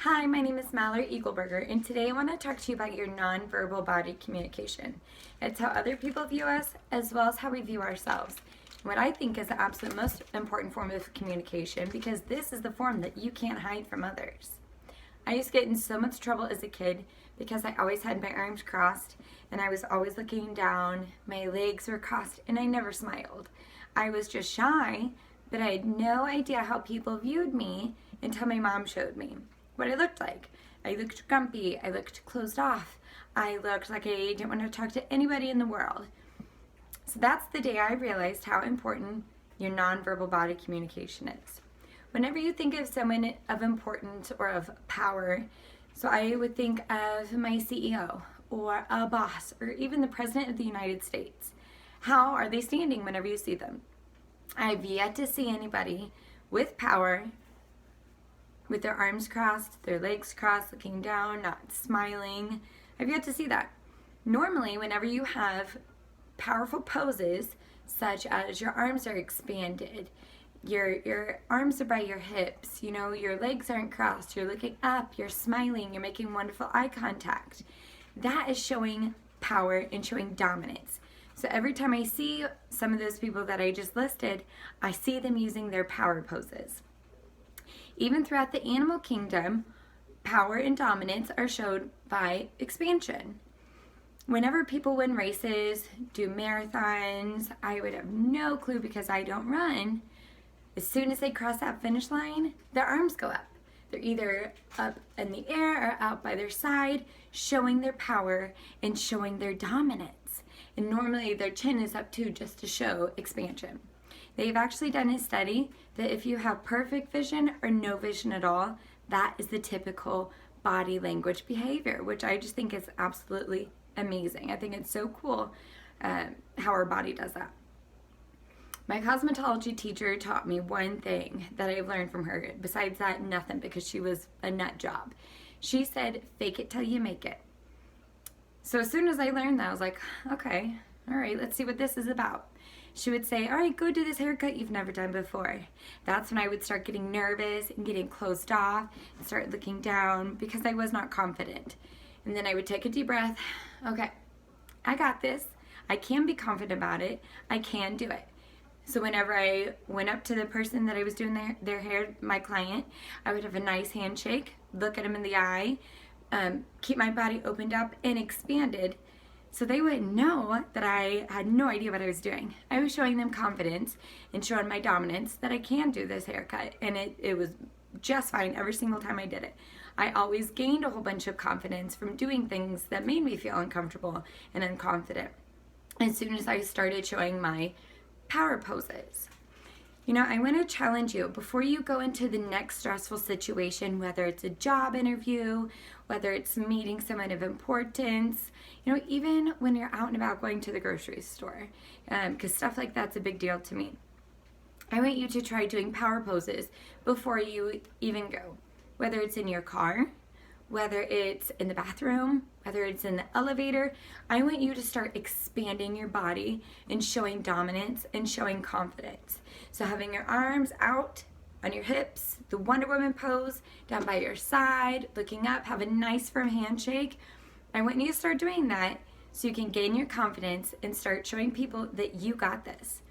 Hi, my name is Mallory Eagleberger, and today I want to talk to you about your nonverbal body communication. It's how other people view us, as well as how we view ourselves. What I think is the absolute most important form of communication, because this is the form that you can't hide from others. I used to get in so much trouble as a kid because I always had my arms crossed, and I was always looking down, my legs were crossed, and I never smiled. I was just shy, but I had no idea how people viewed me until my mom showed me what I looked like. I looked grumpy, I looked closed off, I looked like I didn't want to talk to anybody in the world. So that's the day I realized how important your nonverbal body communication is. Whenever you think of someone of importance or of power, so I would think of my CEO or a boss or even the President of the United States. How are they standing whenever you see them? I've yet to see anybody with power with their arms crossed, their legs crossed, looking down, not smiling. I've yet to see that. Normally, whenever you have powerful poses, such as your arms are expanded, your arms are by your hips, your legs aren't crossed, you're looking up, you're smiling, you're making wonderful eye contact. That is showing power and showing dominance. So every time I see some of those people that I just listed, I see them using their power poses. Even throughout the animal kingdom, power and dominance are showed by expansion. Whenever people win races, do marathons, I would have no clue because I don't run. As soon as they cross that finish line, their arms go up. They're either up in the air or out by their side, showing their power and showing their dominance. And normally their chin is up too, just to show expansion. They've actually done a study that if you have perfect vision or no vision at all, that is the typical body language behavior, which I just think is absolutely amazing. I think it's so cool how our body does that. My cosmetology teacher taught me one thing that I've learned from her. Besides that, nothing, because she was a nut job. She said, fake it till you make it. So as soon as I learned that, I was like, okay, all right, let's see what this is about. She would say, all right, go do this haircut you've never done before. That's when I would start getting nervous and getting closed off and start looking down because I was not confident. And then I would take a deep breath. Okay, I got this. I can be confident about it. I can do it. So whenever I went up to the person that I was doing their hair, my client, I would have a nice handshake, look at them in the eye, keep my body opened up and expanded, so they wouldn't know that I had no idea what I was doing. I was showing them confidence and showing my dominance that I can do this haircut, and it was just fine every single time I did it. I always gained a whole bunch of confidence from doing things that made me feel uncomfortable and unconfident as soon as I started showing my power poses. I want to challenge you before you go into the next stressful situation, whether it's a job interview, whether it's meeting someone of importance, even when you're out and about going to the grocery store, because stuff like that's a big deal to me. I want you to try doing power poses before you even go, whether it's in your car, whether it's in the bathroom, whether it's in the elevator. I want you to start expanding your body and showing dominance and showing confidence. So having your arms out on your hips, the Wonder Woman pose, down by your side, looking up, have a nice firm handshake. I want you to start doing that so you can gain your confidence and start showing people that you got this.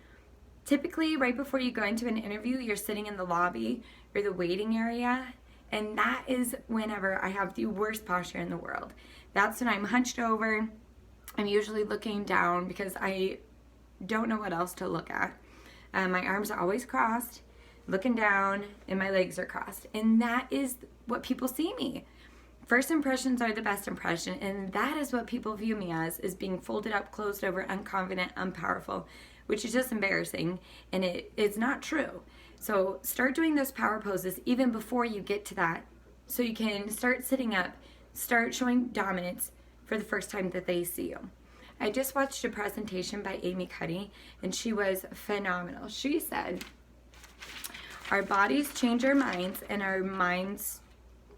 Typically, right before you go into an interview, you're sitting in the lobby or the waiting area, and that is whenever I have the worst posture in the world. That's when I'm hunched over. I'm usually looking down because I don't know what else to look at. My arms are always crossed, looking down, and my legs are crossed. And that is what people see me. First impressions are the best impression, and that is what people view me as, is being folded up, closed over, unconfident, unpowerful, which is just embarrassing, and it's not true. So start doing those power poses even before you get to that, so you can start sitting up, start showing dominance for the first time that they see you. I just watched a presentation by Amy Cuddy, and she was phenomenal. She said, our bodies change our minds and our minds,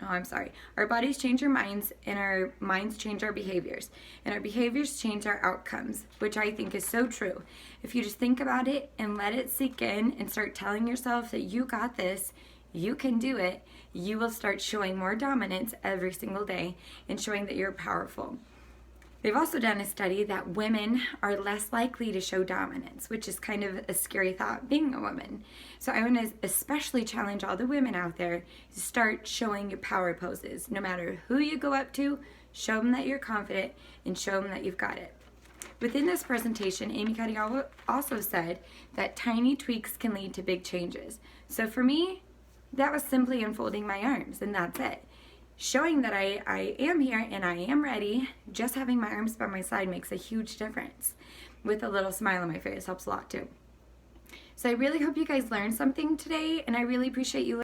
our bodies change our minds and our minds change our behaviors, and our behaviors change our outcomes, which I think is so true. If you just think about it and let it sink in and start telling yourself that you got this, you can do it, you will start showing more dominance every single day and showing that you're powerful. They've also done a study that women are less likely to show dominance, which is kind of a scary thought being a woman. So I want to especially challenge all the women out there to start showing your power poses. No matter who you go up to, show them that you're confident and show them that you've got it. Within this presentation, Amy Cuddy also said that tiny tweaks can lead to big changes. So for me, that was simply unfolding my arms, and that's it. Showing that I am here and I am ready, just having my arms by my side makes a huge difference. With a little smile on my face helps a lot too. So I really hope you guys learned something today, and I really appreciate you